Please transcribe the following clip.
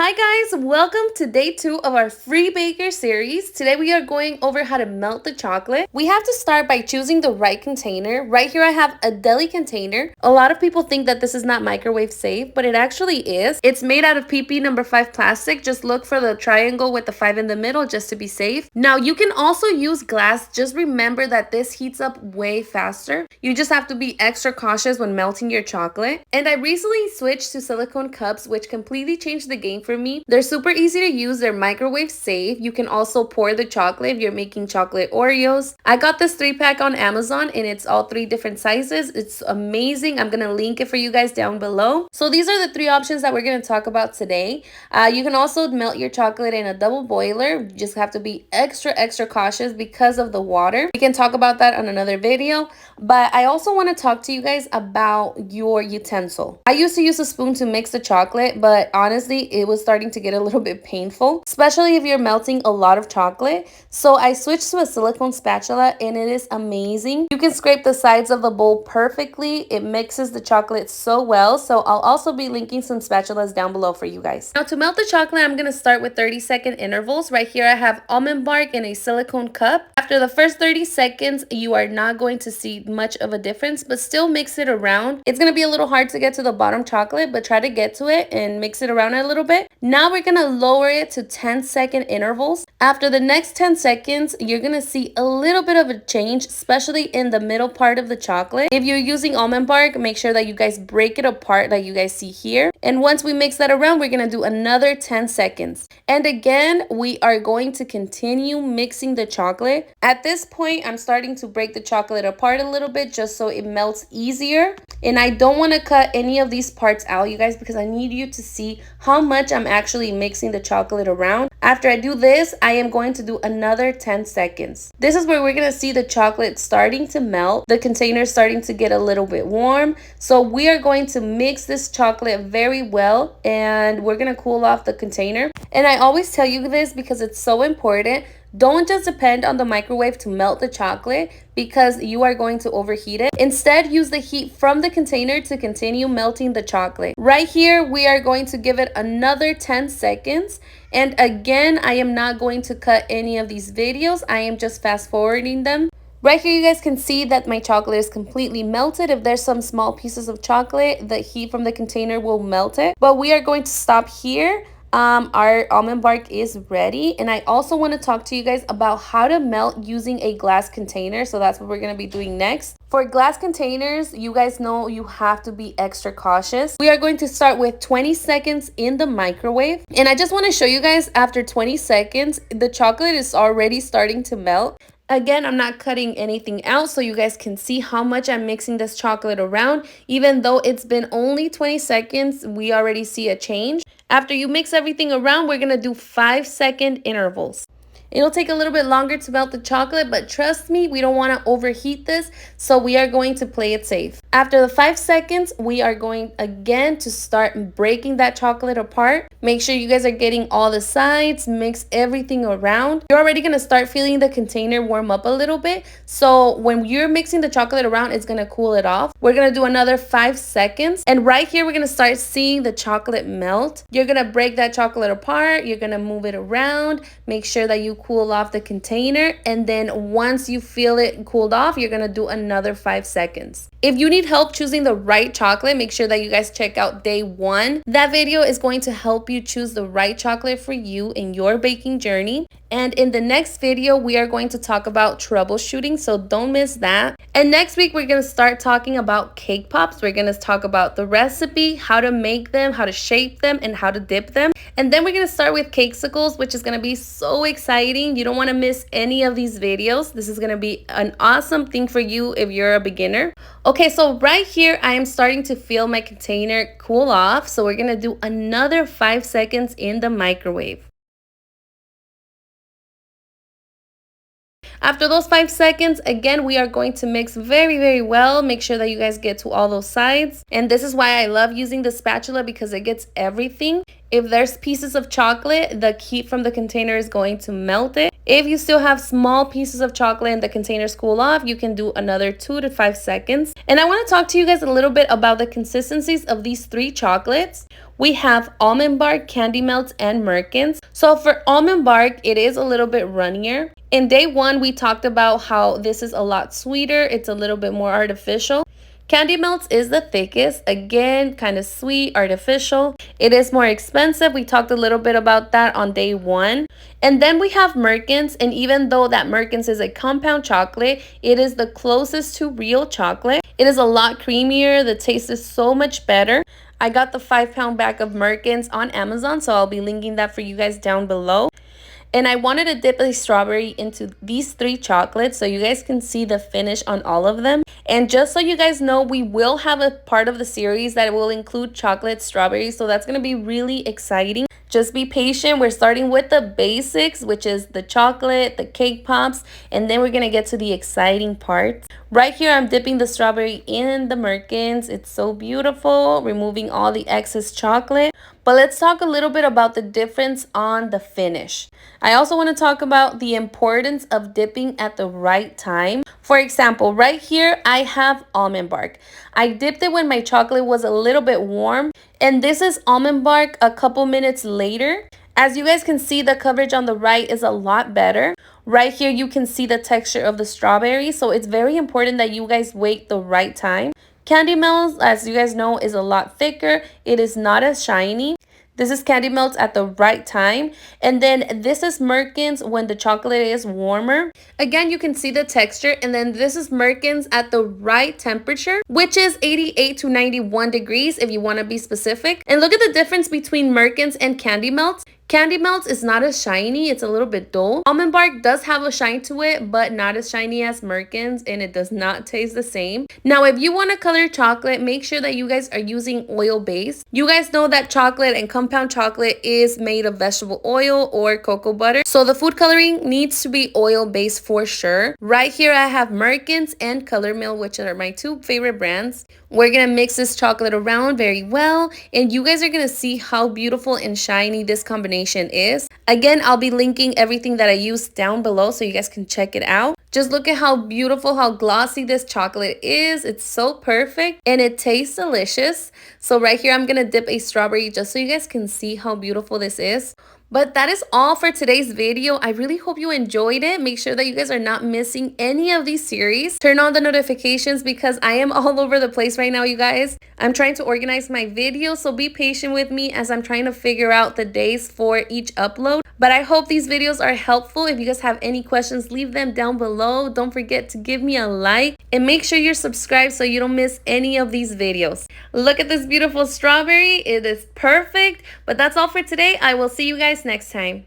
Hi guys, welcome to day 2 of our free baker series. Today we are going over how to melt the chocolate. We have to start by choosing the right container. Right here I have a deli container. A lot of people think that this is not microwave safe, but it actually is. It's made out of PP number 5 plastic. Just look for the triangle with the 5 in the middle just to be safe. Now you can also use glass. Just remember that this heats up way faster. You just have to be extra cautious when melting your chocolate. And I recently switched to silicone cups, which completely changed the game for me. They're super easy to use. They're microwave safe. You can also pour the chocolate if you're making chocolate Oreos. I got this 3-pack on Amazon and it's all 3 different sizes. It's amazing. I'm gonna link it for you guys down below. So these are the 3 options that we're gonna talk about today. You can also melt your chocolate in a double boiler. You just have to be extra cautious because of the water. We can talk about that on another video, but I also want to talk to you guys about your utensil. I used to use a spoon to mix the chocolate, but honestly it was starting to get a little bit painful, especially if you're melting a lot of chocolate. So I switched to a silicone spatula and it is amazing. You can scrape the sides of the bowl perfectly. It mixes the chocolate so well. So I'll also be linking some spatulas down below for you guys. Now to melt the chocolate, I'm going to start with 30-second intervals. Right here I have almond bark in a silicone cup. After the first 30 seconds, you are not going to see much of a difference, but still mix it around. It's going to be a little hard to get to the bottom chocolate, but try to get to it and mix it around a little bit. Now we're going to lower it to 10-second intervals. After the next 10 seconds, you're going to see a little bit of a change, especially in the middle part of the chocolate. If you're using almond bark, make sure that you guys break it apart like you guys see here. And once we mix that around, we're going to do another 10 seconds. And again, we are going to continue mixing the chocolate. At this point, I'm starting to break the chocolate apart a little bit just so it melts easier. And I don't want to cut any of these parts out, you guys, because I need you to see how much I'm actually mixing the chocolate around. After I do this, I am going to do another 10 seconds. This is where we're going to see the chocolate starting to melt. The container is starting to get a little bit warm. So we are going to mix this chocolate very well and we're going to cool off the container. And I always tell you this because it's so important. Don't just depend on the microwave to melt the chocolate because you are going to overheat it. Instead, use the heat from the container to continue melting the chocolate. Right here, we are going to give it another 10 seconds. And again, I am not going to cut any of these videos. I am just fast forwarding them. Right here, you guys can see that my chocolate is completely melted. If there's some small pieces of chocolate, the heat from the container will melt it. But we are going to stop here. Our almond bark is ready, and I also want to talk to you guys about how to melt using a glass container. So that's what we're going to be doing next. For glass containers, you guys know you have to be extra cautious. We are going to start with 20 seconds in the microwave, and I just want to show you guys after 20 seconds the chocolate is already starting to melt. Again, I'm not cutting anything out so you guys can see how much I'm mixing this chocolate around. Even though it's been only 20 seconds, we already see a change. After you mix everything around, we're going to do 5-second intervals. It'll take a little bit longer to melt the chocolate, but trust me, we don't want to overheat this, so we are going to play it safe. After the 5 seconds, we are going again to start breaking that chocolate apart. Make sure you guys are getting all the sides, mix everything around. You're already going to start feeling the container warm up a little bit, so when you're mixing the chocolate around, it's going to cool it off. We're going to do another 5 seconds, and right here, we're going to start seeing the chocolate melt. You're going to break that chocolate apart. You're going to move it around. Make sure that you cool off the container, and then once you feel it cooled off, you're gonna do another 5 seconds. If you need help choosing the right chocolate, make sure that you guys check out day 1. That video is going to help you choose the right chocolate for you in your baking journey. And in the next video, we are going to talk about troubleshooting, so don't miss that. And next week, we're going to start talking about cake pops. We're going to talk about the recipe, how to make them, how to shape them, and how to dip them. And then we're going to start with cakesicles, which is going to be so exciting. You don't want to miss any of these videos. This is going to be an awesome thing for you if you're a beginner. Okay, so right here, I am starting to feel my container cool off. So we're going to do another 5 seconds in the microwave. After those 5 seconds, again, we are going to mix very well. Make sure that you guys get to all those sides. And this is why I love using the spatula, because it gets everything. If there's pieces of chocolate, the heat from the container is going to melt it. If you still have small pieces of chocolate and the containers cool off, you can do another 2 to 5 seconds. And I want to talk to you guys a little bit about the consistencies of these 3 chocolates. we have almond bark, candy melts, and merkins. So for almond bark, it is a little bit runnier. In day one, we talked about how this is a lot sweeter. It's a little bit more artificial. Candy melts is the thickest, again, kind of sweet, artificial. It is more expensive. We talked a little bit about that on day one. And then we have merkins, and even though that merkins is a compound chocolate, it is the closest to real chocolate. It is a lot creamier. The taste is so much better. I got the 5-pound bag of merkins on Amazon, so I'll be linking that for you guys down below. And I wanted to dip a strawberry into these 3 chocolates so you guys can see the finish on all of them. And just so you guys know, we will have a part of the series that will include chocolate strawberries, so that's going to be really exciting. Just be patient. We're starting with the basics, which is the chocolate, the cake pops, and then we're going to get to the exciting parts. Right here, I'm dipping the strawberry in the merkins. It's so beautiful, removing all the excess chocolate. But let's talk a little bit about the difference on the finish. I also want to talk about the importance of dipping at the right time. For example, right here, I have almond bark. I dipped it when my chocolate was a little bit warm, and this is almond bark a couple minutes later. As you guys can see, the coverage on the right is a lot better. Right here, you can see the texture of the strawberry, so it's very important that you guys wait the right time. Candy melts, as you guys know, is a lot thicker. It is not as shiny. This is candy melts at the right time. And then this is merkins when the chocolate is warmer. Again, you can see the texture. And then this is merkins at the right temperature, which is 88 to 91 degrees if you want to be specific. And look at the difference between merkins and candy melts. Candy melts is not as shiny. It's a little bit dull. Almond bark does have a shine to it, but not as shiny as merkins, and it does not taste the same. Now, if you want to color chocolate, make sure that you guys are using oil base. You guys know that chocolate and compound chocolate is made of vegetable oil or cocoa butter. So the food coloring needs to be oil based for sure. Right here, I have merkins and Color Mill, which are my 2 favorite brands. We're going to mix this chocolate around very well, and you guys are going to see how beautiful and shiny this combination is. Again, I'll be linking everything that I used down below so you guys can check it out. Just look at how beautiful, how glossy this chocolate is. It's so perfect and it tastes delicious. So right here, I'm going to dip a strawberry just so you guys can see how beautiful this is. But that is all for today's video. I really hope you enjoyed it. Make sure that you guys are not missing any of these series. Turn on the notifications because I am all over the place right now, you guys. I'm trying to organize my videos, so be patient with me as I'm trying to figure out the days for each upload. But I hope these videos are helpful. If you guys have any questions, leave them down below. Don't forget to give me a like and make sure you're subscribed so you don't miss any of these videos. Look at this beautiful strawberry. It is perfect. But that's all for today. I will see you guys next time.